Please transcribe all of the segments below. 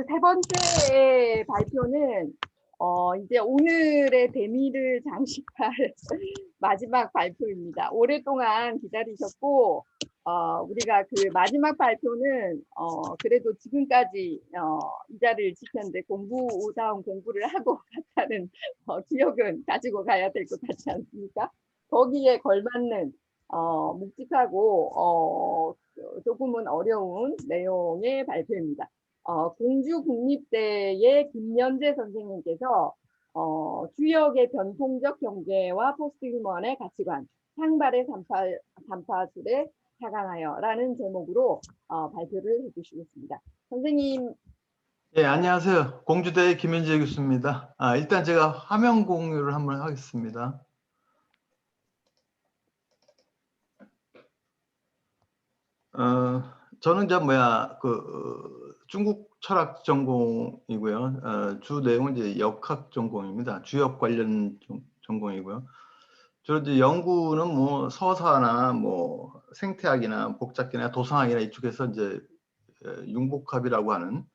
그 세 번째 발표는 이제 오늘의 대미를 장식할 마지막 발표입니다. 오랫동안 기다리셨고, 우리가 그 마지막 발표는 그래도 지금까지 이 자리를 지켰는데 공부다운 공부를 하고 갔다는 기억은 가지고 가야 될 것 같지 않습니까? 거기에 걸맞는 묵직하고 조금은 어려운 내용의 발표입니다. 공주국립대의 김연재 선생님께서 주역의 변통적 경계와 포스트 휴먼의 가치관, 상발의 단파술에 착안하여라는 제목으로 발표를 해주시겠습니다. 선생님. 네, 안녕하세요. 공주대의 김연재 교수입니다. 일단 제가 화면 공유를 한번 하겠습니다. 저는 중국 철학 전공이고요. 주 내용은 이제 역학 전공입니다. 주역 관련 전공이고요. 주로 이제 연구는 뭐 서사나 뭐 생태학이나 복잡기나 도상학이나 이쪽에서 이제 융복합이라고 하는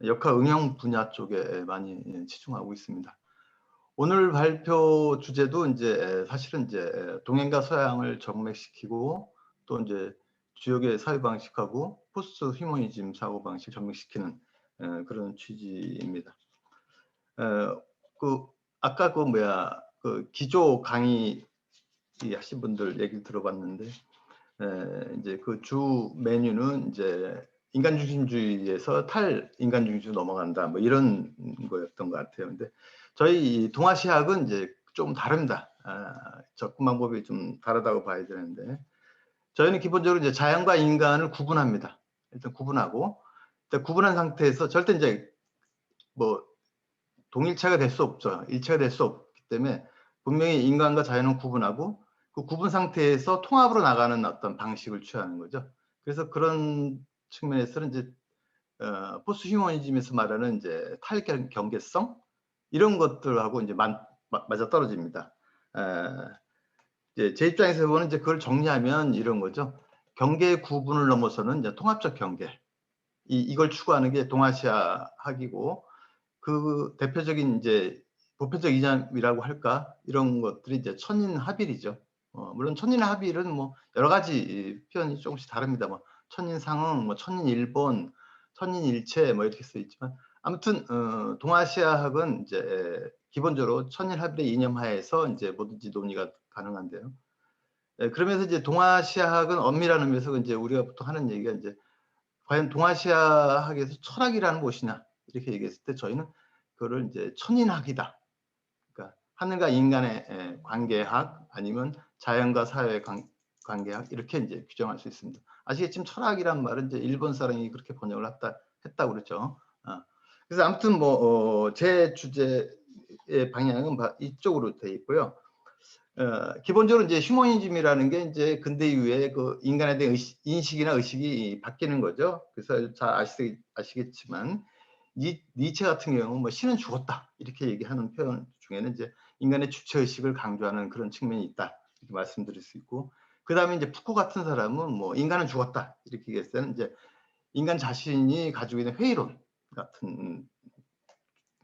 역학 응용 분야 쪽에 많이 치중하고 있습니다. 오늘 발표 주제도 이제 사실은 이제 동양과 서양을 접맥시키고 또 이제 주역의 사회 방식하고 포스트 휴머니즘 사고 방식 접맥시키는 그런 취지입니다. 아까 기조 강의 하신 분들 얘기 들어봤는데 이제 그 주 메뉴는 이제 인간중심주의에서 탈인간중심주의 넘어간다 뭐 이런 거였던 것 같아요. 근데 저희 동아시아학은 이제 좀 다릅니다. 접근 방법이 좀 다르다고 봐야 되는데 저희는 기본적으로 이제 자연과 인간을 구분합니다. 일단 구분하고 일단 구분한 상태에서 절대 이제 뭐 동일체가 될 수 없죠. 일체가 될 수 없기 때문에 분명히 인간과 자연은 구분하고 그 구분 상태에서 통합으로 나가는 어떤 방식을 취하는 거죠. 그래서 그런 측면에서는 이제 포스트 휴머니즘에서 말하는 이제 탈경계성 이런 것들하고 이제 맞아 떨어집니다. 이제 제 입장에서 보면 이제 그걸 정리하면 이런 거죠. 경계 구분을 넘어서는 이제 통합적 경계 이걸 추구하는 게 동아시아 학이고 그 대표적인 이제 보편적 이념이라고 할까 이런 것들이 이제 천인합일이죠. 물론 천인합일은 뭐 여러 가지 표현이 조금씩 다릅니다. 뭐 천인상응, 뭐 천인일본, 천인일체 뭐 이렇게 써 있지만 아무튼 동아시아학은 이제 기본적으로 천인합일의 이념하에서 이제 뭐든지 논의가 가능한데요. 그러면서 이제 동아시아학은 엄밀한 의미에서 이제 우리가 보통 하는 얘기가 이제 과연 동아시아학에서 철학이라는 무엇이냐 이렇게 얘기했을 때 저희는 그거를 이제 천인학이다. 그러니까 하늘과 인간의 관계학 아니면 자연과 사회의 관계학 이렇게 이제 규정할 수 있습니다. 아시겠지만 철학이란 말은 이제 일본 사람이 그렇게 번역을 했다고 그랬죠. 그래서 아무튼 뭐 제 주제의 방향은 이쪽으로 돼 있고요. 기본적으로 이제 휴머니즘이라는 게 이제 근대 이후에 그 인간에 대한 인식이나 의식이 바뀌는 거죠. 그래서 잘 아시겠지만 니체 같은 경우는 뭐 신은 죽었다 이렇게 얘기하는 표현 중에는 이제 인간의 주체 의식을 강조하는 그런 측면이 있다 이렇게 말씀드릴 수 있고, 그 다음에 이제 푸코 같은 사람은 뭐 인간은 죽었다 이렇게 얘기했을 때는 이제 인간 자신이 가지고 있는 회의론 같은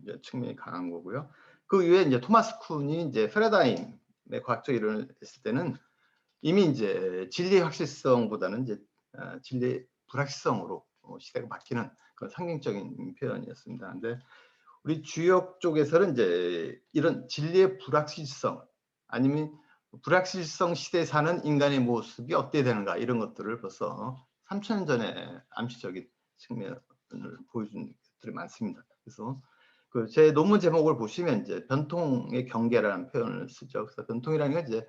이제 측면이 강한 거고요. 그 이후에 이제 토마스 쿤이 이제 패러다임의 과학적 이론을 했을 때는 이미 이제 진리의 확실성보다는 이제 진리의 불확실성으로 시대가 바뀌는 그런 상징적인 표현이었습니다. 근데 우리 주역 쪽에서는 이제 이런 진리의 불확실성 아니면 불확실성 시대에 사는 인간의 모습이 어떻게 되는가 이런 것들을 벌써 3000년 전에 암시적인 측면을 보여준 것들이 많습니다. 그래서 그 제 논문 제목을 보시면 이제 변통의 경계라는 표현을 쓰죠. 그래서 변통이라는 게 이제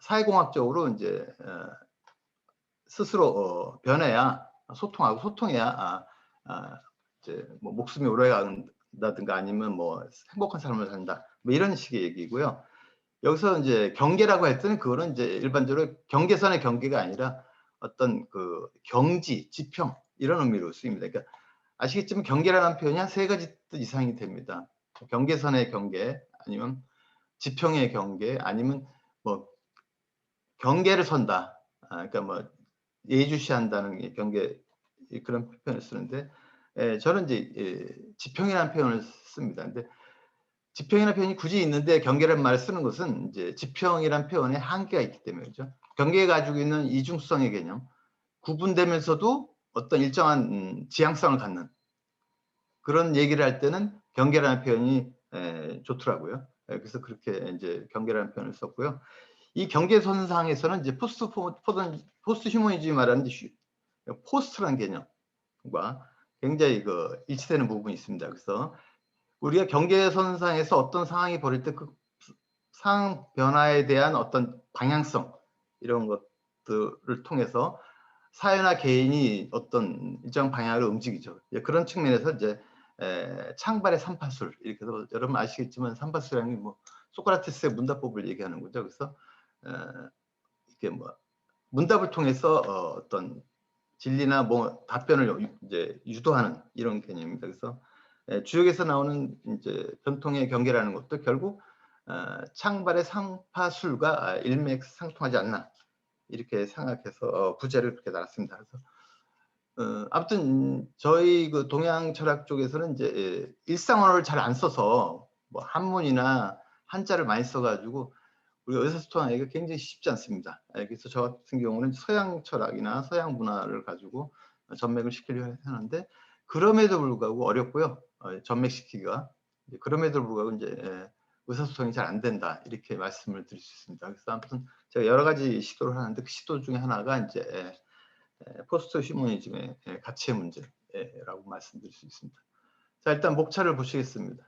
사회공학적으로 이제 스스로 변해야 소통하고 소통해야 이제 뭐 목숨이 오래간다든가 아니면 뭐 행복한 삶을 산다 뭐 이런 식의 얘기고요. 여기서 이제 경계라고 할 때는 그거는 이제 일반적으로 경계선의 경계가 아니라 어떤 그 경지, 지평 이런 의미로 쓰입니다. 그러니까 아시겠지만 경계라는 표현이 한 3가지 뜻 이상이 됩니다. 경계선의 경계 아니면 지평의 경계 아니면 뭐 경계를 선다. 그러니까 뭐 예주시한다는 경계 그런 표현을 쓰는데 저는 이제 지평이라는 표현을 씁니다. 근데 지평이라는 표현이 굳이 있는데 경계라는 말을 쓰는 것은 이제 지평이라는 표현에 한계가 있기 때문에 그죠. 경계가 가지고 있는 이중성의 개념, 구분되면서도 어떤 일정한 지향성을 갖는 그런 얘기를 할 때는 경계라는 표현이 좋더라고요. 그래서 그렇게 이제 경계라는 표현을 썼고요. 이 경계선상에서는 이제 포스트 휴머니즘이 말하는 포스트라는 개념과 굉장히 그 일치되는 부분이 있습니다. 그래서 우리가 경계선상에서 어떤 상황이 벌일 때 그 상황 변화에 대한 어떤 방향성 이런 것들을 통해서 사회나 개인이 어떤 일정 방향으로 움직이죠. 그런 측면에서 이제 창발의 삼파술 이렇게 해서 여러분 아시겠지만 삼파술이라는 게 뭐 소크라테스의 문답법을 얘기하는 거죠. 그래서 이게 뭐 문답을 통해서 어떤 진리나 뭐 답변을 이제 유도하는 이런 개념입니다. 그래서 주역에서 나오는 이제 전통의 경계라는 것도 결국 창발의 상파술과 일맥상통하지 않나 이렇게 생각해서 부제를 그렇게 달았습니다. 그래서 아무튼 저희 그 동양 철학 쪽에서는 이제 일상언어를 잘 안 써서 뭐 한문이나 한자를 많이 써가지고 우리 의사소통하기가 굉장히 쉽지 않습니다. 그래서 저 같은 경우는 서양 철학이나 서양 문화를 가지고 전맥을 시키려고 하는데 그럼에도 불구하고 어렵고요. 전맥시키기가 그럼에도 불구하고 이제 의사소통이 잘 안 된다 이렇게 말씀을 드릴 수 있습니다. 그래서 아무튼 제가 여러 가지 시도를 하는데 그 시도 중에 하나가 이제 포스트 휴머니즘의 가치의 문제라고 말씀드릴 수 있습니다. 자, 일단 목차를 보시겠습니다.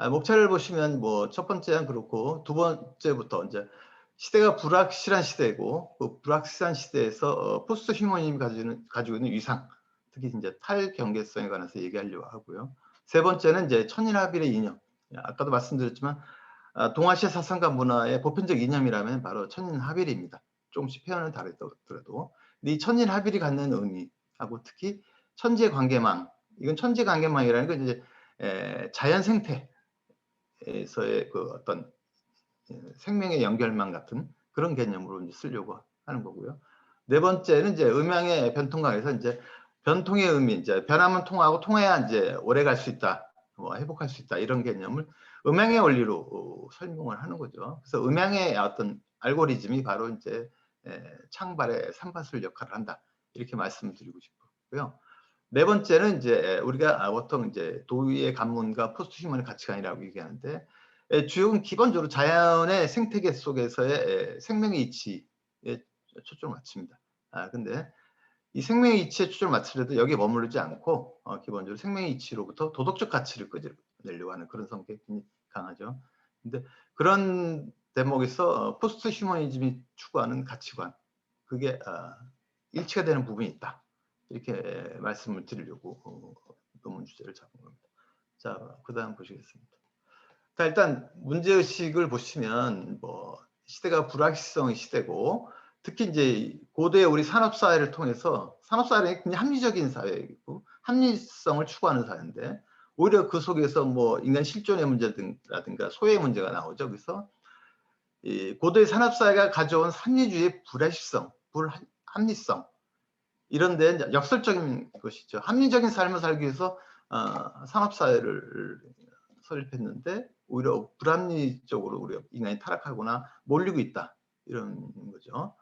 목차를 보시면 뭐 첫 번째는 그렇고 두 번째부터 이제 시대가 불확실한 시대고 그 불확실한 시대에서 포스트 휴머니즘이 가지고 있는 위상, 특히 이제 탈경계성에 관해서 얘기하려고 하고요. 세 번째는 이제 천인합일의 이념. 아까도 말씀드렸지만 동아시아 사상과 문화의 보편적 이념이라면 바로 천인합일입니다. 조금씩 표현을 다르더라도 이 천인합일이 갖는 의미하고 특히 천지관계망, 이건 천지관계망이라는 건 이제 자연 생태에서의 그 어떤 생명의 연결망 같은 그런 개념으로 이제 쓰려고 하는 거고요. 네 번째는 이제 음양의 변통강에서 이제 변통의 의미, 이제 변하면 통하고 통해야 이제 오래 갈 수 있다, 뭐 회복할 수 있다 이런 개념을 음양의 원리로 설명을 하는 거죠. 그래서 음양의 어떤 알고리즘이 바로 이제 창발의 삼파술 역할을 한다 이렇게 말씀을 드리고 싶고요. 네 번째는 이제 우리가 보통 이제 도의의 관문과 포스트 휴먼의 가치관이라고 얘기하는데 주역은 기본적으로 자연의 생태계 속에서의 생명의 이치에 초점을 맞춥니다. 근데 이 생명의 이치에 초점을 맞추려도 여기에 머무르지 않고 기본적으로 생명의 이치로부터 도덕적 가치를 끌어내려고 하는 그런 성격이 강하죠. 근데 그런 대목에서 포스트 휴머니즘이 추구하는 가치관 그게 일치가 되는 부분이 있다. 이렇게 말씀을 드리려고 논문 주제를 잡은 겁니다. 자, 그 다음 보시겠습니다. 자, 일단 문제의식을 보시면 뭐 시대가 불확실성의 시대고 특히 이제 고대 우리 산업사회를 통해서 산업사회는 굉장히 합리적인 사회이고 합리성을 추구하는 사회인데 오히려 그 속에서 뭐 인간 실존의 문제라든가 소외의 문제가 나오죠. 그래서 이 고대 산업사회가 가져온 합리주의의 불합리성, 불합리성 이런 데 역설적인 것이죠. 합리적인 삶을 살기 위해서 산업사회를 설립했는데 오히려 불합리적으로 우리가 인간이 타락하거나 몰리고 있다 이런 거죠.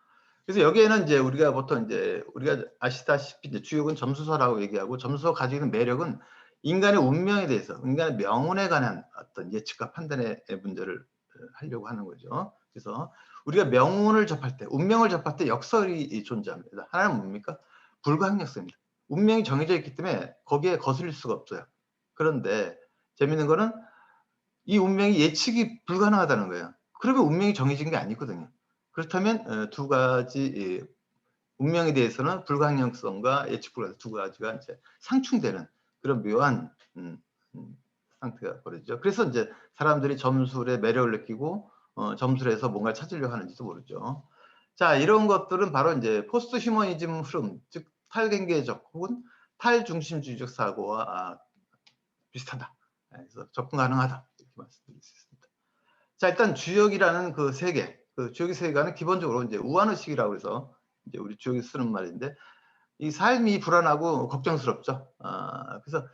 그래서 여기에는 이제 우리가 보통 이제 우리가 아시다시피 이제 주역은 점수서라고 얘기하고 점수서 가지고 있는 매력은 인간의 운명에 대해서 인간의 명운에 관한 어떤 예측과 판단의 문제를 하려고 하는 거죠. 그래서 우리가 명운을 접할 때 운명을 접할 때 역설이 존재합니다. 하나는 뭡니까? 불가항력성입니다. 운명이 정해져 있기 때문에 거기에 거슬릴 수가 없어요. 그런데 재밌는 거는 이 운명이 예측이 불가능하다는 거예요. 그러면 운명이 정해진 게 아니거든요. 그렇다면 두 가지 운명에 대해서는 불가항력성과 예측 불가능 두 가지가 이제 상충되는 그런 묘한 상태가 벌어지죠. 그래서 이제 사람들이 점술의 매력을 느끼고 점술에서 뭔가를 찾으려고 하는지도 모르죠. 자, 이런 것들은 바로 이제 포스트 휴머니즘 흐름, 즉 탈경계적 혹은 탈중심주의적 사고와 비슷하다. 그래서 접근 가능하다. 이렇게 말씀드릴 수 있습니다. 자, 일단 주역이라는 그 세계, 그 주역의 세계관은 기본적으로 이제 우한의식이라고 해서 이제 우리 주역이 쓰는 말인데 이 삶이 불안하고 걱정스럽죠. 그래서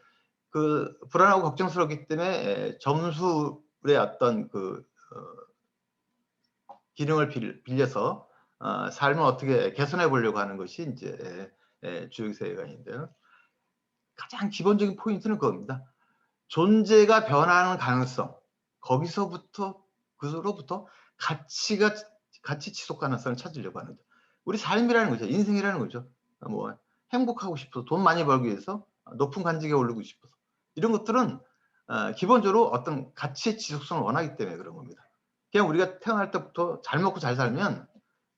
그 불안하고 걱정스럽기 때문에 점술의 어떤 그 기능을 빌려서 삶을 어떻게 개선해 보려고 하는 것이 이제 주역 세계관인데요. 가장 기본적인 포인트는 그겁니다. 존재가 변화하는 가능성, 거기서부터 그로부터 가치 지속 가능성을 찾으려고 하는 거죠. 우리 삶이라는 거죠. 인생이라는 거죠. 뭐 행복하고 싶어서 돈 많이 벌기 위해서 높은 관직에 오르고 싶어서 이런 것들은 기본적으로 어떤 가치의 지속성을 원하기 때문에 그런 겁니다. 그냥 우리가 태어날 때부터 잘 먹고 잘 살면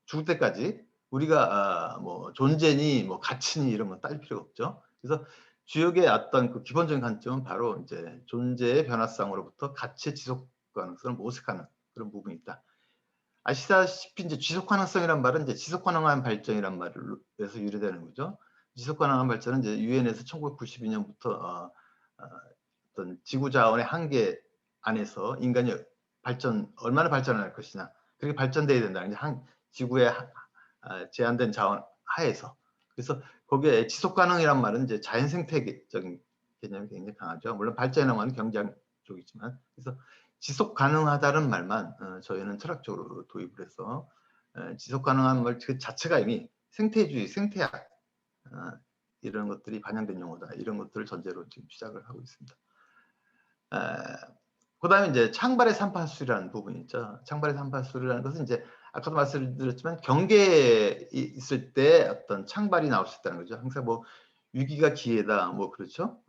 죽을 때까지 우리가 뭐 존재니 뭐 가치니 이런 건 따질 필요가 없죠. 그래서 주역의 어떤 그 기본적인 관점은 바로 이제 존재의 변화성으로부터 가치의 지속 가능성을 모색하는 그런 부분이 있다. 아시다시피 이제 지속 가능성이란 말은 이제 지속 가능한 발전이란 말에서 유래되는 거죠. 지속 가능한 발전은 이제 유엔에서 1992년부터 어떤 지구 자원의 한계 안에서 인간이 얼마나 발전할 것이냐, 그렇게 발전돼야 된다는 지구의 제한된 자원 하에서. 그래서 거기에 지속 가능이란 말은 이제 자연 생태적인 개념이 굉장히 강하죠. 물론 발전이라는 건 경제학 쪽이지만, 그래서 지속 가능하다는 말만 저희는 철학적으로 도입을 해서 지속 가능한 말 그 자체가 이미 생태주의, 생태학 이런 것들이 반영된 용어다. 이런 것들을 전제로 지금 시작을 하고 있습니다. 그다음에 이제 창발의 삼파술이라는 부분이 있죠. 창발의 삼파술이라는 것은 이제 아까도 말씀드렸지만 경계에 있을 때 어떤 창발이 나올 수 있다는 거죠. 항상 뭐 위기가 기회다, 뭐 그렇죠.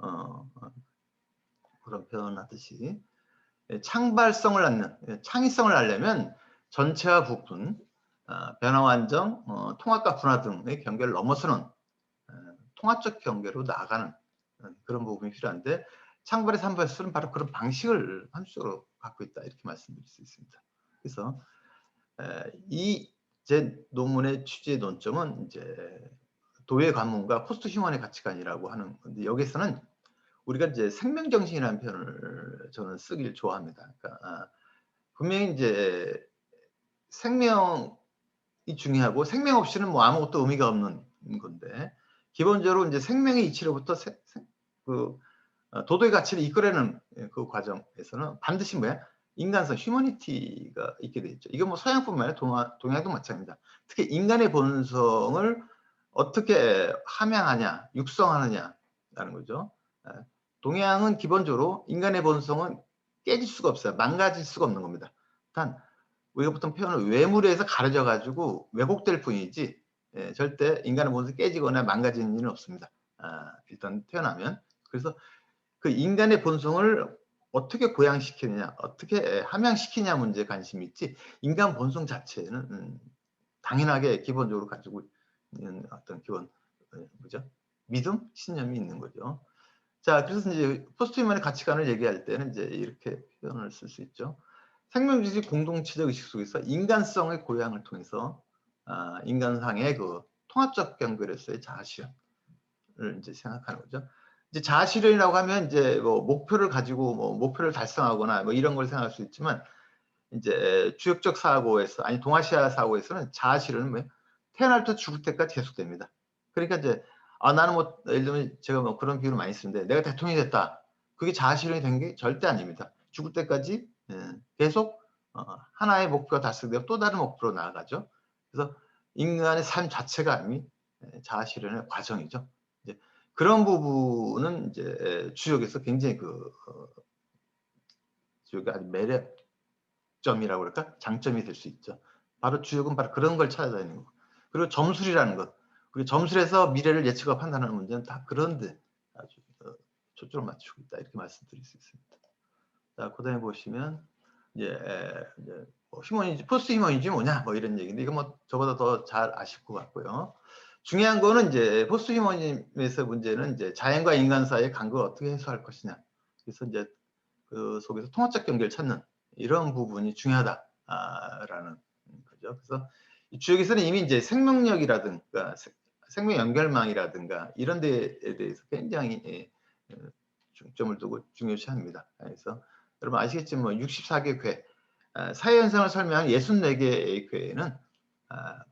그런 표현하듯이 창발성을 낳는, 창의성을 낳으려면 전체와 부분, 변화와 안정, 통합과 분화 등의 경계를 넘어서는 통합적 경계로 나아가는 그런 부분이 필요한데, 창발의 삼발술은 바로 그런 방식을 함축적으로 갖고 있다, 이렇게 말씀드릴 수 있습니다. 그래서 이 제 논문의 취지의 논점은 이제 도의 관문과 포스트 휴먼의 가치관이라고 하는 건데, 여기서는 우리가 이제 생명정신이라는 표현을 저는 쓰길 좋아합니다. 그러니까 분명히 이제 생명이 중요하고 생명 없이는 뭐 아무것도 의미가 없는 건데, 기본적으로 이제 생명의 이치로부터 도덕의 가치를 이끌어내는 그 과정에서는 반드시 뭐야? 인간성, 휴머니티가 있게 돼 있죠. 이건 뭐 서양뿐만 아니라 동양도 마찬가지입니다. 특히 인간의 본성을 어떻게 함양하냐, 육성하느냐라는 거죠. 동양은 기본적으로 인간의 본성은 깨질 수가 없어요. 망가질 수가 없는 겁니다. 단 우리가 보통 표현을 외물에서 가려져 가지고 왜곡될 뿐이지 절대 인간의 본성이 깨지거나 망가지는 일은 없습니다. 일단 태어나면. 그래서 그 인간의 본성을 어떻게 고양시키느냐, 어떻게 함양시키냐 문제에 관심이 있지, 인간 본성 자체는 당연하게 기본적으로 가지고 있는 어떤 기본 뭐죠? 믿음, 신념이 있는 거죠. 자, 그래서 이제 포스트 휴먼의 가치관을 얘기할 때는 이제 이렇게 표현을 쓸 수 있죠. 생명주의 공동체적 의식 속에서 인간성의 고양을 통해서 인간상의 그 통합적 경계로서의 자아실현을 이제 생각하는 거죠. 이제 자아실현이라고 하면 이제 뭐 목표를 가지고 뭐 목표를 달성하거나 뭐 이런 걸 생각할 수 있지만, 이제 주역적 사고에서, 아니 동아시아 사고에서는 자아실현은 뭐 태어날 때 죽을 때까지 계속됩니다. 그러니까 이제 나는 뭐 예를 들면 제가 뭐 그런 비유를 많이 쓰는데, 내가 대통령이 됐다, 그게 자아실현이 된 게 절대 아닙니다. 죽을 때까지 계속 하나의 목표가 달성되고 또 다른 목표로 나아가죠. 그래서 인간의 삶 자체가 이미 자아실현의 과정이죠. 이제 그런 부분은 이제 주역에서 굉장히 주역이 아주 매력점이라고 그럴까? 장점이 될 수 있죠. 바로 주역은 바로 그런 걸 찾아다니는 거. 그리고 점술이라는 것. 우리 점술에서 미래를 예측과 판단하는 문제는 다 그런데 아주 초점을 맞추고 있다, 이렇게 말씀드릴 수 있습니다. 자, 그다음에 보시면 이제 뭐 휴머니즘, 포스트 휴머니즘 뭐냐, 뭐 이런 얘기인데, 이거 뭐 저보다 더 잘 아실 것 같고요. 중요한 거는 이제 포스트 휴머니즘에서 문제는 이제 자연과 인간 사이의 간극을 어떻게 해소할 것이냐. 그래서 이제 그 속에서 통합적 경계를 찾는 이런 부분이 중요하다라는 거죠. 그래서 이 주역에서는 이미 이제 생명력이라든가 생명 연결망이라든가 이런 데에 대해서 굉장히 중점을 두고 중요시합니다. 그래서 여러분 아시겠지만 뭐 64개 궤, 사회 현상을 설명한 64개의 궤는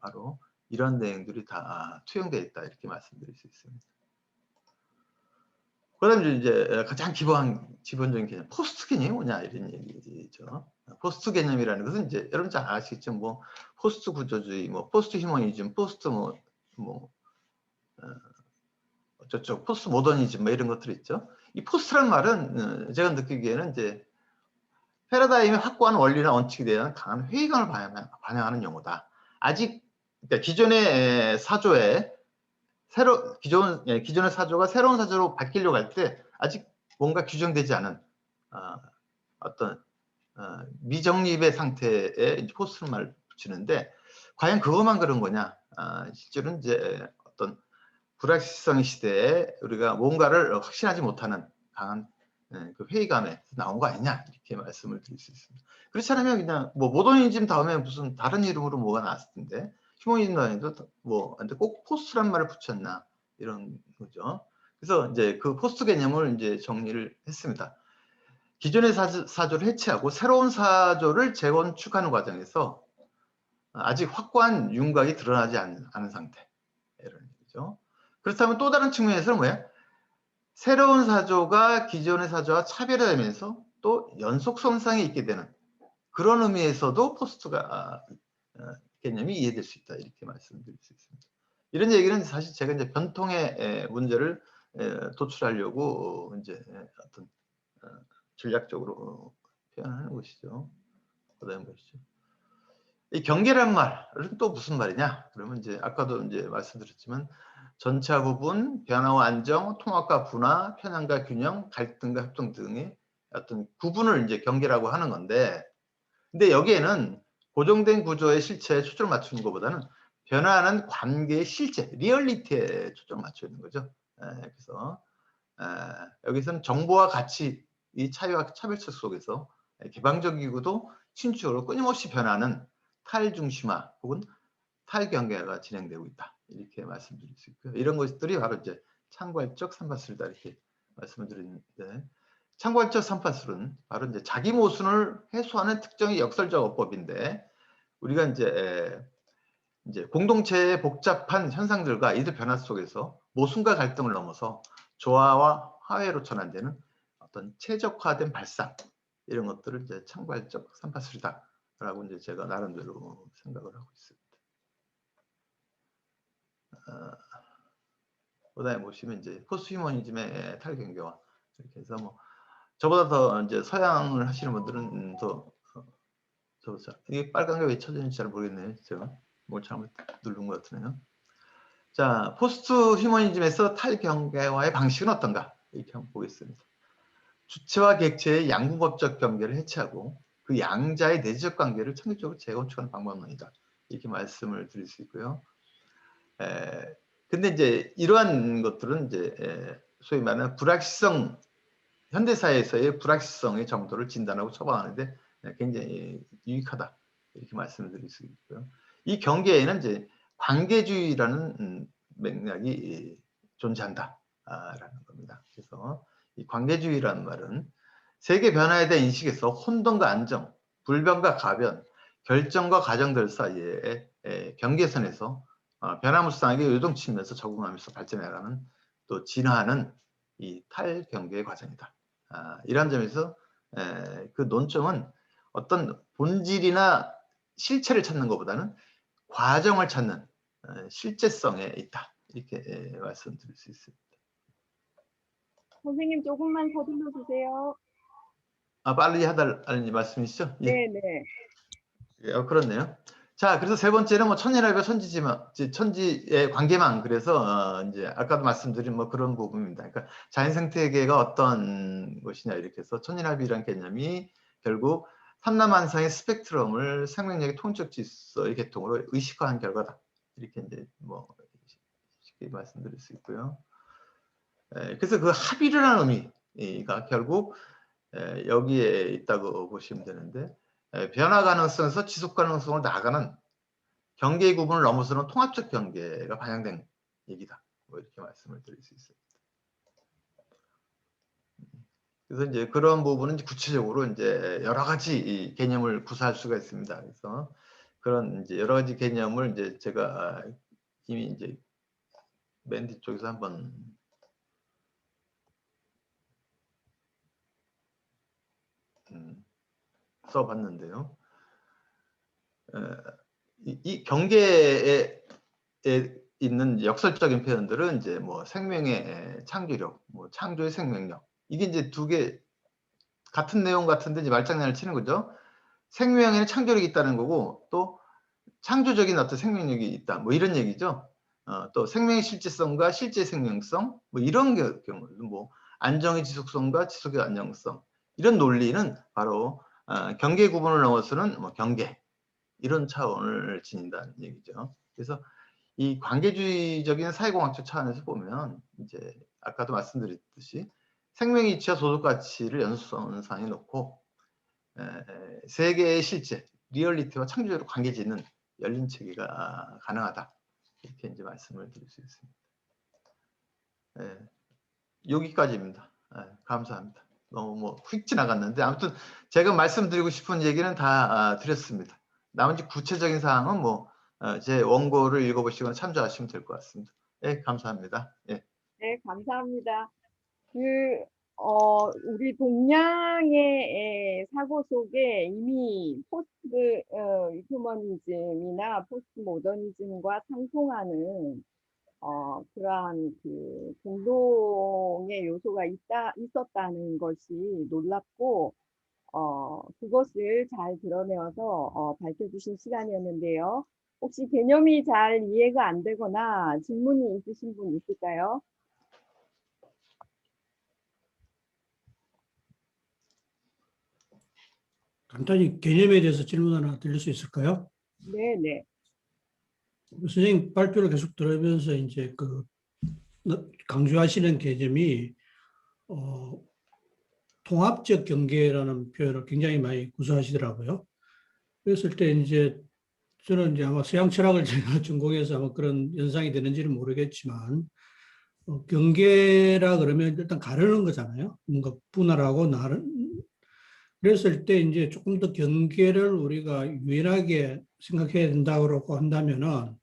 바로 이런 내용들이 다 투영되어 있다 이렇게 말씀드릴 수 있습니다. 그다음에 이제 가장 기본적인 개념, 포스트 개념이 뭐냐 이런 얘기죠. 포스트 개념이라는 것은 이제 여러분 잘 아시겠죠. 뭐 포스트 구조주의, 뭐 포스트 휴머니즘, 포스트 저쪽 포스트 모더니즘 뭐 이런 것들 있죠. 이 포스트란 말은 제가 느끼기에는 이제 패러다임의 확고한 원리나 원칙에 대한 강한 회의감을 반영하는 용어다. 아직 그러니까 기존의 사조에 기존의 사조가 새로운 사조로 바뀌려고 할 때 아직 뭔가 규정되지 않은 어떤 미정립의 상태에 포스트는 말을 붙이는데 과연 그것만 그런 거냐? 실제로는 이제 어떤 불확실성 시대에 우리가 뭔가를 확신하지 못하는 강한 그 회의감에 나온 거 아니냐 이렇게 말씀을 드릴 수 있습니다. 그렇지 않으면 그냥 뭐 모더니즘 다음에 무슨 다른 이름으로 뭐가 나왔을 텐데 휴머니즘 다음에도 뭐 꼭 포스트란 말을 붙였나 이런 거죠. 그래서 이제 그 포스트 개념을 이제 정리를 했습니다. 기존의 사조를 해체하고 새로운 사조를 재건축하는 과정에서 아직 확고한 윤곽이 드러나지 않은 상태 이런 얘기죠. 그렇다면 또 다른 측면에서는 뭐야? 새로운 사조가 기존의 사조와 차별화되면서 또 연속성상이 있게 되는 그런 의미에서도 포스트가 개념이 이해될 수 있다 이렇게 말씀드릴 수 있습니다. 이런 얘기는 사실 제가 이제 변통의 문제를 도출하려고 이제 어떤 전략적으로 표현하는 것이죠. 그다음 것이죠. 이 경계란 말은 또 무슨 말이냐? 그러면 이제 아까도 이제 말씀드렸지만 전차 부분, 변화와 안정, 통합과 분화, 편향과 균형, 갈등과 협동 등의 어떤 구분을 이제 경계라고 하는 건데, 근데 여기에는 고정된 구조의 실체에 초점을 맞추는 것보다는 변화하는 관계의 실제, 리얼리티에 초점을 맞춰 있는 거죠. 그래서 여기서는 정보와 가치, 이 차이와 차별성 속에서 개방적이고도 신축으로 끊임없이 변하는 탈중심화 혹은 탈경계가 진행되고 있다. 이렇게 말씀드릴 수 있고요. 이런 것들이 바로 이제 창괄적 삼파술이다 이렇게 말씀을 드리는데, 창괄적 삼파술은 바로 이제 자기 모순을 해소하는 특정의 역설적 어법인데, 우리가 이제 공동체의 복잡한 현상들과 이들 변화 속에서 모순과 갈등을 넘어서 조화와 화해로 전환되는 어떤 최적화된 발상, 이런 것들을 이제 창괄적 삼파술이다라고 이제 제가 나름대로 생각을 하고 있습니다. 그다음에 보시면 이제 포스트 휴머니즘의 탈경계화 이렇게 해서 뭐 저보다 더 이제 서양을 하시는 분들은 더 이게 빨간 게 왜 쳐졌는지 잘 모르겠네요. 제가 뭘 잘못 누른 것 같으네요. 자, 포스트 휴머니즘에서 탈경계화의 방식은 어떤가? 이렇게 한번 보겠습니다. 주체와 객체의 양분법적 경계를 해체하고 그 양자의 내적 관계를 청결적으로 재건축하는 방법론이다. 이렇게 말씀을 드릴 수 있고요. 근데 이제 이러한 것들은 이제 소위 말하는 불확실성, 현대사회에서의 불확실성의 정도를 진단하고 처방하는데 굉장히 유익하다. 이렇게 말씀을 드릴 수 있고요. 이 경계에는 이제 관계주의라는 맥락이 존재한다라는 겁니다. 그래서 이 관계주의라는 말은 세계 변화에 대한 인식에서 혼돈과 안정, 불변과 가변, 결정과 과정들 사이에 경계선에서 변화무쌍하게 요동치면서 적응하면서 발전해가는 또 진화하는 이 탈경계의 과정이다. 이런 점에서 그 논점은 어떤 본질이나 실체를 찾는 것보다는 과정을 찾는 실제성에 있다. 이렇게 말씀드릴 수 있습니다. 선생님 조금만 서둘러 주세요. 빨리 하달라는 말씀이시죠? 예. 네네. 그렇네요. 자, 그래서 세 번째는 뭐 천연합의 천지의 관계망. 그래서 이제 아까도 말씀드린 뭐 그런 부분입니다. 그러니까 자연 생태계가 어떤 것이냐 이렇게 해서 천연합이라는 개념이 결국 삼라만상의 스펙트럼을 생명력의 통적 질서의 계통으로 의식화한 결과다. 이렇게 이제 뭐 쉽게 말씀드릴 수 있고요. 그래서 그 합의라는 의미가 결국 여기에 있다고 보시면 되는데, 변화 가능성에서 지속 가능성으로 나아가는 경계 구분을 넘어서는 통합적 경계가 반영된 얘기다. 뭐 이렇게 말씀을 드릴 수 있습니다. 그래서 이제 그런 부분은 구체적으로 이제 여러 가지 개념을 구사할 수가 있습니다. 그래서 그런 이제 여러 가지 개념을 이제 제가 이미 이제 맨 뒤쪽에서 한번 써봤는데요. 이 경계에 있는 역설적인 표현들은 이제 뭐 생명의 창조력, 뭐 창조의 생명력, 이게 이제 두 개 같은 내용 같은데 이제 말장난을 치는 거죠. 생명에는 창조력이 있다는 거고 또 창조적인 어떤 생명력이 있다, 뭐 이런 얘기죠. 또 생명의 실제성과 실제 생명성, 뭐 이런 경우, 뭐 안정의 지속성과 지속의 안정성, 이런 논리는 바로 경계 구분을 넘어서는 뭐 경계, 이런 차원을 지닌다는 얘기죠. 그래서 이 관계주의적인 사회공학적 차원에서 보면 이제 아까도 말씀드렸듯이 생명의 이치와 도덕 가치를 연속선상에 놓고 세계의 실제, 리얼리티와 창조적으로 관계짓는 열린 체계가 가능하다. 이렇게 이제 말씀을 드릴 수 있습니다. 여기까지입니다. 감사합니다. 너무 뭐 휙 지나갔는데 아무튼 제가 말씀드리고 싶은 얘기는 다 드렸습니다. 나머지 구체적인 사항은 뭐 제 원고를 읽어보시거나 참조하시면 될 것 같습니다. 감사합니다. 네, 감사합니다. 그, 우리 동양의 사고 속에 이미 포스트 휴머니즘이나 포스트 모더니즘과 상통하는 그러한 그 공동의 요소가 있었다는 것이 놀랍고, 그것을 잘 드러내어서 밝혀주신 시간이었는데요. 혹시 개념이 잘 이해가 안 되거나 질문이 있으신 분 있을까요? 간단히 개념에 대해서 질문 하나 드릴 수 있을까요? 네네. 선생님 발표를 계속 들으면서 이제 그 강조하시는 개념이 통합적 경계라는 표현을 굉장히 많이 구사하시더라고요. 그랬을 때 이제 저는 이제 아마 서양 철학을 제가 전공해서 아마 그런 연상이 되는지는 모르겠지만 경계라 그러면 일단 가르는 거잖아요. 뭔가 분할하고 그랬을 때 이제 조금 더 경계를 우리가 유연하게 생각해야 된다고 한다면은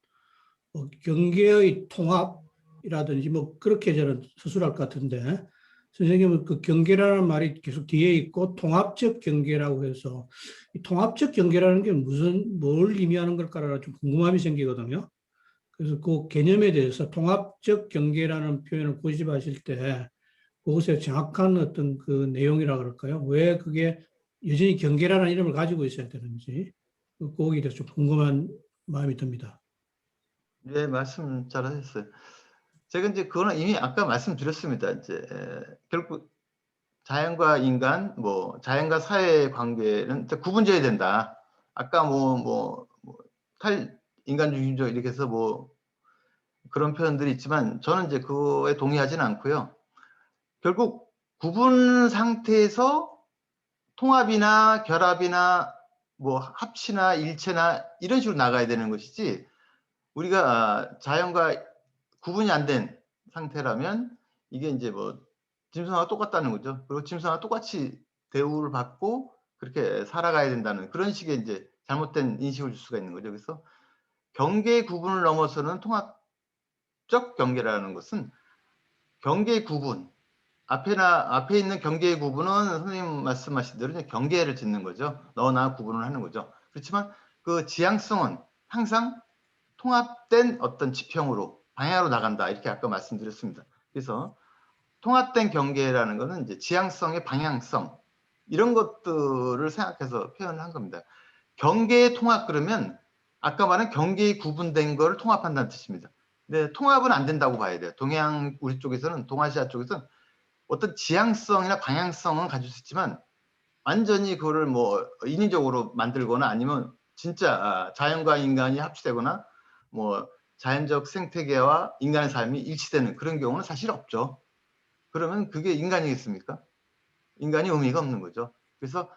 경계의 통합이라든지 뭐 그렇게 저는 서술할 것 같은데 선생님은 그 경계라는 말이 계속 뒤에 있고 통합적 경계라고 해서 이 통합적 경계라는 게 뭘 의미하는 걸까라 좀 궁금함이 생기거든요. 그래서 그 개념에 대해서 통합적 경계라는 표현을 고집하실 때 그것의 정확한 어떤 그 내용이라 그럴까요? 왜 그게 여전히 경계라는 이름을 가지고 있어야 되는지 거기에 대해서 좀 궁금한 마음이 듭니다. 네, 말씀 잘하셨어요. 제가 이제 그거는 이미 아까 말씀드렸습니다. 이제 결국 자연과 인간, 뭐 자연과 사회의 관계는 구분져야 된다. 아까 인간 중심적 이렇게 해서 뭐 그런 표현들이 있지만 저는 이제 그거에 동의하지는 않고요. 결국 구분 상태에서 통합이나 결합이나 뭐 합치나 일체나 이런 식으로 나가야 되는 것이지, 우리가 자연과 구분이 안 된 상태라면 이게 이제 뭐 짐승하고 똑같다는 거죠. 그리고 짐승하고 똑같이 대우를 받고 그렇게 살아가야 된다는 그런 식의 이제 잘못된 인식을 줄 수가 있는 거죠. 그래서 경계의 구분을 넘어서는 통합적 경계라는 것은 경계의 구분, 앞에 있는 경계의 구분은 선생님 말씀하신 대로 경계를 짓는 거죠. 너나 구분을 하는 거죠. 그렇지만 그 지향성은 항상 통합된 어떤 지평으로 방향으로 나간다, 이렇게 아까 말씀드렸습니다. 그래서 통합된 경계라는 것은 이제 지향성의 방향성, 이런 것들을 생각해서 표현한 겁니다. 경계의 통합 그러면 아까 말한 경계의 구분된 거를 통합한다는 뜻입니다. 근데 통합은 안 된다고 봐야 돼요. 동양 우리 쪽에서는, 동아시아 쪽에서는 어떤 지향성이나 방향성은 가질 수 있지만 완전히 그거를 뭐 인위적으로 만들거나 아니면 진짜 자연과 인간이 합치되거나 뭐 자연적 생태계와 인간의 삶이 일치되는 그런 경우는 사실 없죠. 그러면 그게 인간이겠습니까? 인간이 의미가 없는 거죠. 그래서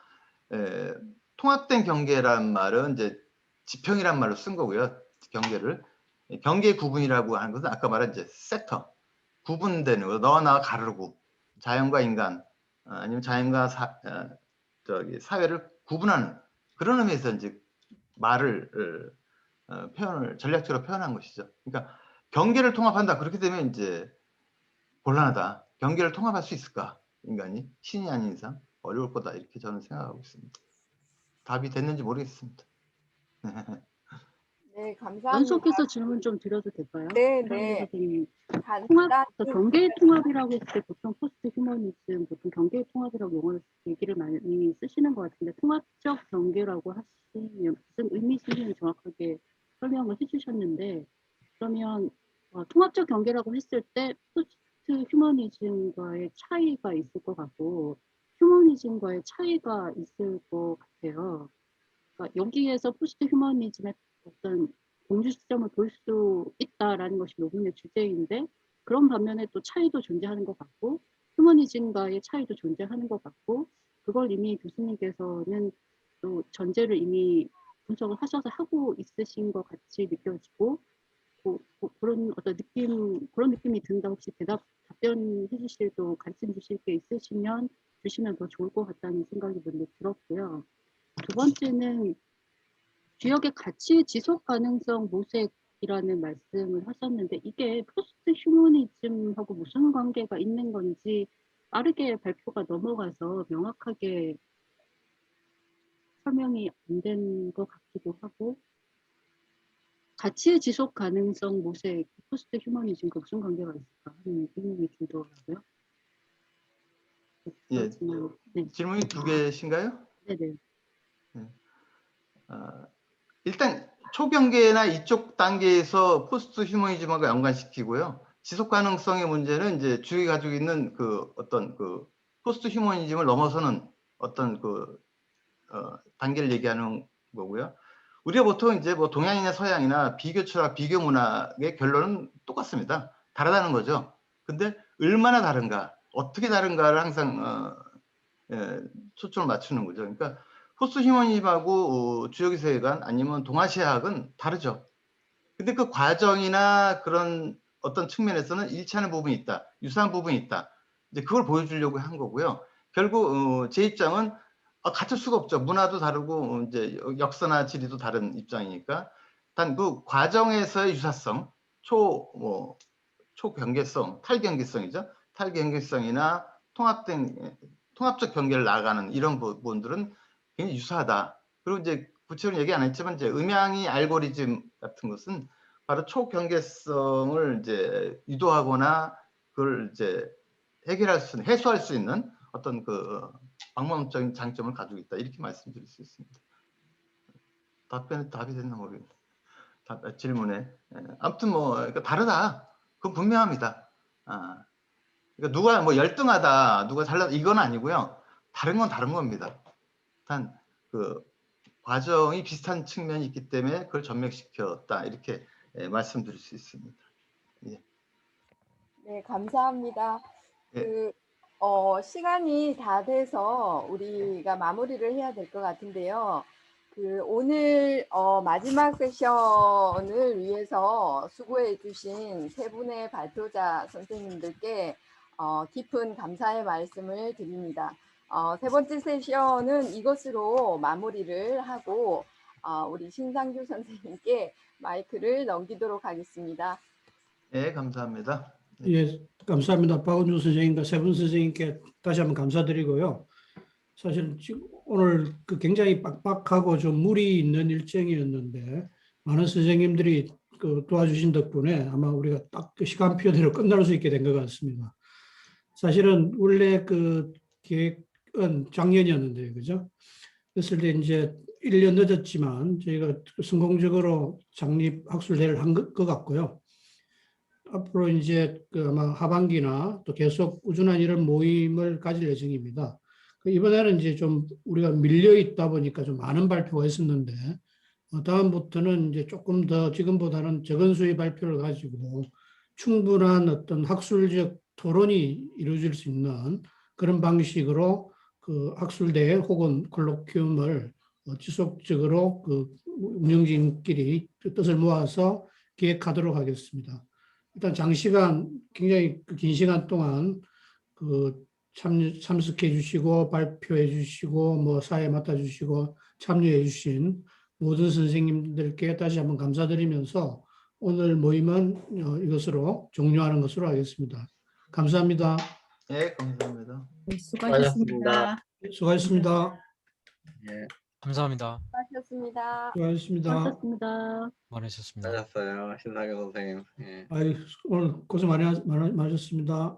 통합된 경계란 말은 이제 지평이란 말로 쓴 거고요. 경계를. 경계 구분이라고 하는 것은 아까 말한 이제 섹터, 구분되는 거, 너와 나와 가르고 자연과 인간, 아니면 자연과 사회를 구분하는 그런 의미에서 이제 말을 표현을 전략적으로 표현한 것이죠. 그러니까 경계를 통합한다. 그렇게 되면 이제 곤란하다. 경계를 통합할 수 있을까? 인간이 신이 아닌 이상 어려울 거다. 이렇게 저는 생각하고 있습니다. 답이 됐는지 모르겠습니다. 네, 감사합니다. 연속해서 질문 좀 드려도 될까요? 네, 최강대 네. 선생님. 간단히 그러니까 경계 통합이라고 했을 때 보통 포스트 휴머니즘 보통 경계 통합이라고 용어를 얘기를 많이 쓰시는 것 같은데 통합적 경계라고 하시면 무슨 의미신지는 정확하게 설명을 해주셨는데 그러면 통합적 경계라고 했을 때 포스트 휴머니즘과의 차이가 있을 것 같고 휴머니즘과의 차이가 있을 것 같아요. 그러니까 여기에서 포스트 휴머니즘의 어떤 공주 시점을 볼 수 있다라는 것이 논문의 주제인데 그런 반면에 또 차이도 존재하는 것 같고 휴머니즘과의 차이도 존재하는 것 같고 그걸 이미 교수님께서는 또 전제를 이미 분석을 하셔서 하고 있으신 것 같이 느껴지고 그런 어떤 그런 느낌이 든다. 혹시 답변해 주실 또 가르쳐 주실 게 있으시면 주시면 더 좋을 것 같다는 생각이 먼저 들었고요. 두 번째는 주역의 가치 지속 가능성 모색이라는 말씀을 하셨는데 이게 포스트 휴머니즘하고 무슨 관계가 있는 건지 빠르게 발표가 넘어가서 명확하게 설명이 안 된 것 같기도 하고 가치 지속 가능성 모색 포스트 휴머니즘과 무슨 관계가 있을까 하는 의문이 들더라고요. 예, 그렇지만, 네. 질문이 두 개신가요? 네네. 일단 초경계나 이쪽 단계에서 포스트 휴머니즘하고 연관시키고요. 지속 가능성의 문제는 이제 주위 가지고 있는 그 어떤 그 포스트 휴머니즘을 넘어서는 어떤 그 단계를 얘기하는 거고요. 우리가 보통 이제 뭐 동양이나 서양이나 비교 철학, 비교 문학의 결론은 똑같습니다. 다르다는 거죠. 근데 얼마나 다른가, 어떻게 다른가를 항상 초점을 맞추는 거죠. 그러니까 포스트 휴머니즘하고 주역의 세계관 아니면 동아시아학은 다르죠. 근데 그 과정이나 그런 어떤 측면에서는 일치하는 부분이 있다. 유사한 부분이 있다. 이제 그걸 보여주려고 한 거고요. 결국 제 입장은 같을 수가 없죠. 문화도 다르고 이제 역사나 지리도 다른 입장이니까. 단 그 과정에서의 유사성, 초경계성, 탈경계성이죠. 탈경계성이나 통합적 경계를 나아가는 이런 부분들은 굉장히 유사하다. 그리고 이제 구체적으로 얘기 안 했지만 이제 음향이 알고리즘 같은 것은 바로 초경계성을 이제 유도하거나 그걸 이제 해소할 수 있는 어떤 그 방법적인 장점을 가지고 있다. 이렇게 말씀드릴 수 있습니다. 답이 됐나 모르겠네요. 질문에. 아무튼 뭐 그러니까 다르다. 그건 분명합니다. 그러니까 누가 뭐 열등하다, 누가 잘나다 이건 아니고요. 다른 건 다른 겁니다. 단 그 과정이 비슷한 측면이 있기 때문에 그걸 전맥시켰다 이렇게 말씀드릴 수 있습니다. 예. 네, 감사합니다. 예. 시간이 다 돼서 우리가 마무리를 해야 될 것 같은데요. 오늘 마지막 세션을 위해서 수고해 주신 세 분의 발표자 선생님들께 깊은 감사의 말씀을 드립니다. 세 번째 세션은 이것으로 마무리를 하고 우리 신상규 선생님께 마이크를 넘기도록 하겠습니다. 네, 감사합니다. 예, 감사합니다. 박은주 선생님과 세 분 선생님께 다시 한번 감사드리고요. 사실 지금 오늘 굉장히 빡빡하고 좀 무리 있는 일정이었는데 많은 선생님들이 도와주신 덕분에 아마 우리가 딱 그 시간표대로 끝날 수 있게 된 것 같습니다. 사실은 원래 그 계획은 작년이었는데요, 그죠? 그랬을 때 이제 1년 늦었지만 저희가 성공적으로 창립 학술대회를 한 것 같고요. 앞으로 이제 아마 하반기나 또 계속 꾸준한 이런 모임을 가질 예정입니다. 이번에는 이제 좀 우리가 밀려 있다 보니까 좀 많은 발표가 있었는데 다음부터는 이제 조금 더 지금보다는 적은 수의 발표를 가지고 충분한 어떤 학술적 토론이 이루어질 수 있는 그런 방식으로 그 학술대회 혹은 콜로퀴움을 지속적으로 그 운영진끼리 뜻을 모아서 기획하도록 하겠습니다. 일단 장시간 굉장히 긴 시간 동안 참석해 주시고 발표해 주시고 뭐 사회 맡아 주시고 참여해 주신 모든 선생님들께 다시 한번 감사드리면서 오늘 모임은 이것으로 종료하는 것으로 하겠습니다. 감사합니다. 예, 감사합니다. 수고하셨습니다. 수고하셨습니다. 예, 감사합니다. 수고하셨습니다. 수고하셨습니다. 수고하셨습니다. 많으셨습니다. 잘하셨어요. 신상현 선생님. 예. 오늘 고생 많이 하셨습니다.